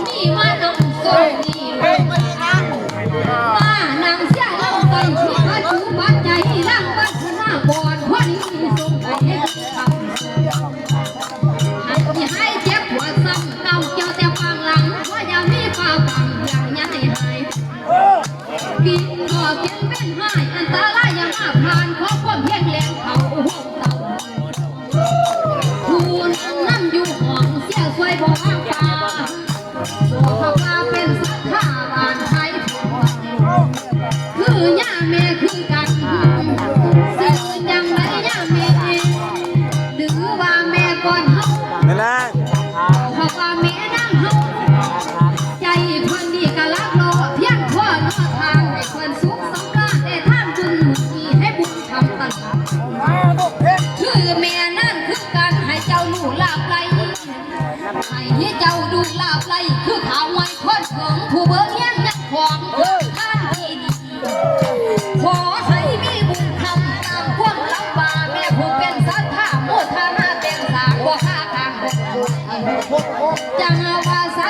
นี่มานำส่งนี่มานางเสียลงไปที่พระจูปัจจัยล่างวัฒนาก่อนพอดีส่งไปให้คำให้เจ็บหัวซ้ำเก่าเกี่ยวแต่ฟังหลังว่าอย่ามีฟ้าฟังอย่างยันให้หายกินก็กินเป็นหายอันตรายอย่างมากผ่านขอความเพียงแรงเขาห้องเต่าคุณนั่งอยู่ห้องเสียสวยบ่อ้างฟ้าบอกว่าเป็นสัทธาบานไทยคือย่าแม่คือกันสื่อยังไรย่าแม่หรือว่าแม่ก่อนเฮาเพราะว่าแม่นั่งเฮาใจคนดีก็รักรอเพียงพ่อนอทางให้คนสุขสำราญได้ท่ามจุนมีให้บุญทำตลอดคือแม่นั่นคือการให้เจ้าลูกลาบไหลให้เจ้าดูลาบไหลคือข่าวไว้คนของผู้เบิ่งยังยักของท่านที่ดีขอให้มีบุญทำตามความลำบากแม่ผู้เป็นสัทธาโมทนาเป็นสางบ่ค่าทางจัง